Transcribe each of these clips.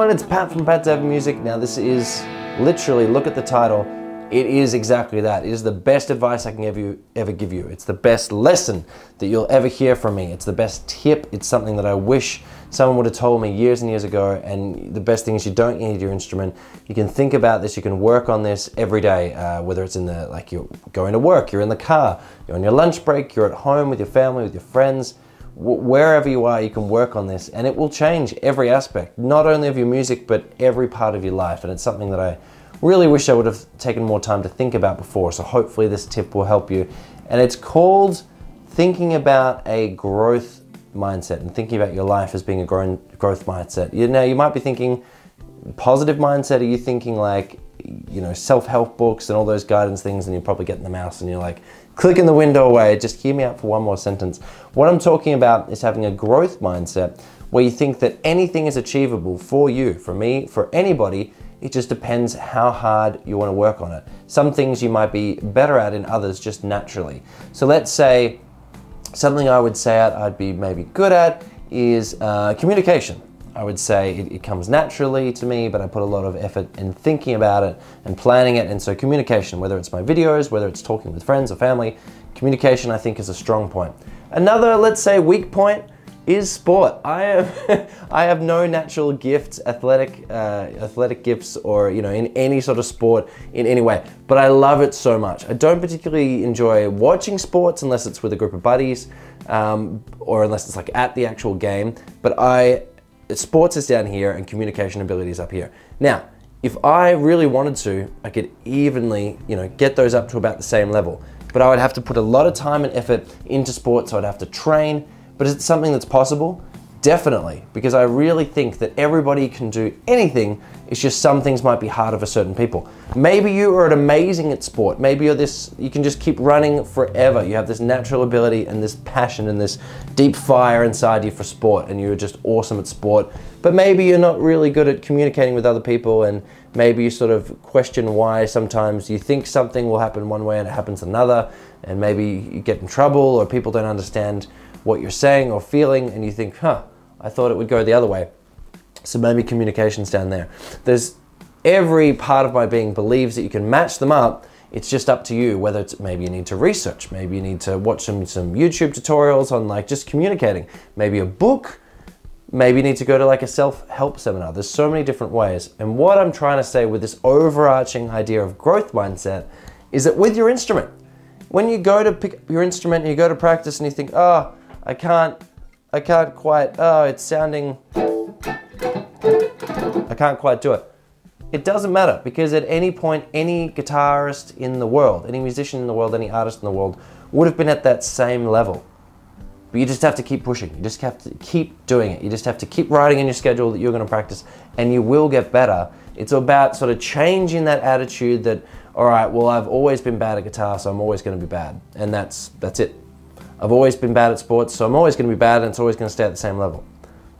everyone, it's Pat from Pat's Ever Music. Now this is literally, look at the title, it is exactly that. It is the best advice I can ever give you. It's the best lesson that you'll ever hear from me. It's the best tip. It's something that I wish someone would have told me years and years ago. And the best thing is you don't need your instrument. You can think about this, you can work on this every day, whether it's in the, like you're going to work, you're in the car, you're on your lunch break, you're at home with your family, with your friends. Wherever you are, you can work on this and it will change every aspect, not only of your music, but every part of your life. And it's something that I really wish I would have taken more time to think about before. So hopefully this tip will help you. And it's called thinking about a growth mindset and thinking about your life as being a growth mindset. Now you might be thinking positive mindset. Are you thinking like, you know, self-help books and all those guidance things, and you're probably getting the mouse and you're like, clicking the window away. Just hear me out for one more sentence. What I'm talking about is having a growth mindset where you think that anything is achievable for you, for me, for anybody. It just depends how hard you want to work on it. Some things you might be better at in others just naturally. So let's say something I would say I'd be maybe good at is communication. I would say it comes naturally to me, but I put a lot of effort in thinking about it and planning it. And so communication, whether it's my videos, whether it's talking with friends or family, communication I think is a strong point. Another, let's say, weak point is sport. I have no natural gifts, athletic gifts, or in any sort of sport in any way, but I love it so much. I don't particularly enjoy watching sports unless it's with a group of buddies, or unless it's like at the actual game, but sports is down here and communication ability is up here. Now, if I really wanted to, I could evenly, get those up to about the same level, but I would have to put a lot of time and effort into sports, so I'd have to train. But is it something that's possible? Definitely, because I really think that everybody can do anything. It's just some things might be harder for certain people. Maybe you are amazing at sport. Maybe you can just keep running forever. You have this natural ability and this passion and this deep fire inside you for sport, and you're just awesome at sport. But maybe you're not really good at communicating with other people, and maybe you sort of question why sometimes you think something will happen one way and it happens another, and maybe you get in trouble or people don't understand what you're saying or feeling, and you think, I thought it would go the other way. So maybe communication's down there. There's every part of my being believes that you can match them up. It's just up to you, whether it's maybe you need to research, maybe you need to watch some YouTube tutorials on like just communicating, maybe a book, maybe you need to go to like a self-help seminar. There's so many different ways. And what I'm trying to say with this overarching idea of growth mindset is that with your instrument, when you go to pick up your instrument and you go to practice and you think, I can't quite, it's sounding, I can't quite do it. It doesn't matter, because at any point, any guitarist in the world, any musician in the world, any artist in the world would have been at that same level. But you just have to keep pushing. You just have to keep doing it. You just have to keep writing in your schedule that you're going to practice, and you will get better. It's about sort of changing that attitude that, all right, well, I've always been bad at guitar, so I'm always going to be bad. And that's it. I've always been bad at sports, so I'm always going to be bad, and it's always going to stay at the same level.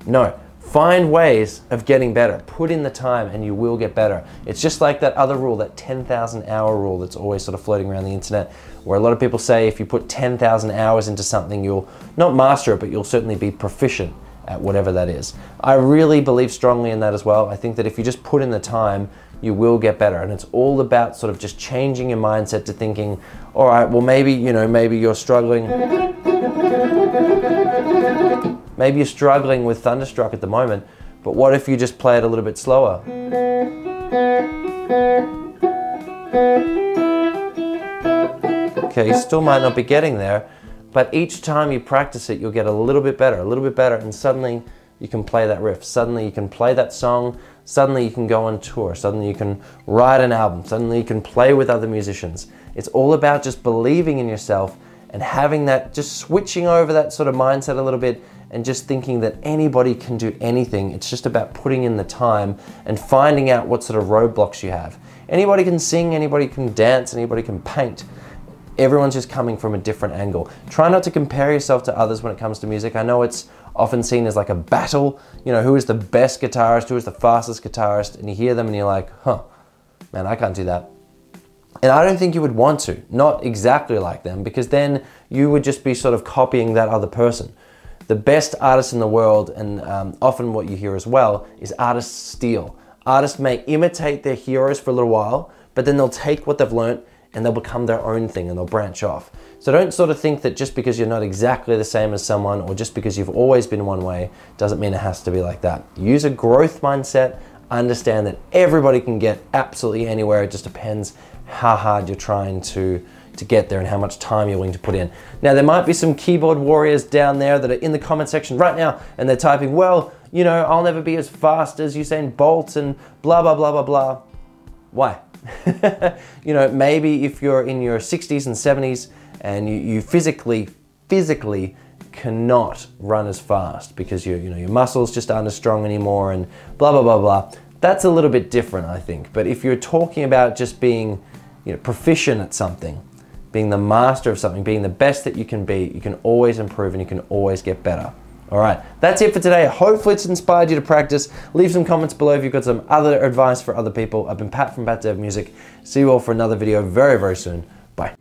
No, find ways of getting better. Put in the time and you will get better. It's just like that other rule, that 10,000 hour rule that's always sort of floating around the internet, where a lot of people say if you put 10,000 hours into something, you'll not master it, but you'll certainly be proficient at whatever that is. I really believe strongly in that as well. I think that if you just put in the time, you will get better. And it's all about sort of just changing your mindset to thinking, all right, well, maybe you're struggling. Maybe you're struggling with Thunderstruck at the moment, but what if you just play it a little bit slower? Okay, you still might not be getting there, but each time you practice it, you'll get a little bit better, and suddenly you can play that riff. Suddenly you can play that song. Suddenly you can go on tour. Suddenly you can write an album. Suddenly you can play with other musicians. It's all about just believing in yourself and having that, just switching over that sort of mindset a little bit and just thinking that anybody can do anything. It's just about putting in the time and finding out what sort of roadblocks you have. Anybody can sing, anybody can dance, anybody can paint. Everyone's just coming from a different angle. Try not to compare yourself to others when it comes to music. I know it's often seen as like a battle, who is the best guitarist, who is the fastest guitarist, and you hear them and you're like, man, I can't do that. And I don't think you would want to, not exactly like them, because then you would just be sort of copying that other person. The best artists in the world, and often what you hear as well, is artists steal. Artists may imitate their heroes for a little while, but then they'll take what they've learned and they'll become their own thing and they'll branch off. So don't sort of think that just because you're not exactly the same as someone, or just because you've always been one way, doesn't mean it has to be like that. Use a growth mindset. Understand that everybody can get absolutely anywhere. It just depends how hard you're trying to get there and how much time you're willing to put in. Now, there might be some keyboard warriors down there that are in the comment section right now and they're typing, well, you know, I'll never be as fast as Usain Bolt and blah, blah, blah, blah, blah. Why? You know, maybe if you're in your 60s and 70s and you physically cannot run as fast because your muscles just aren't as strong anymore and blah, blah, blah, blah. That's a little bit different, I think. But if you're talking about just being, you know, proficient at something, being the master of something, being the best that you can be, you can always improve and you can always get better. All right, that's it for today. Hopefully it's inspired you to practice. Leave some comments below if you've got some other advice for other people. I've been Pat from Pat Dev Music. See you all for another video very, very soon. Bye.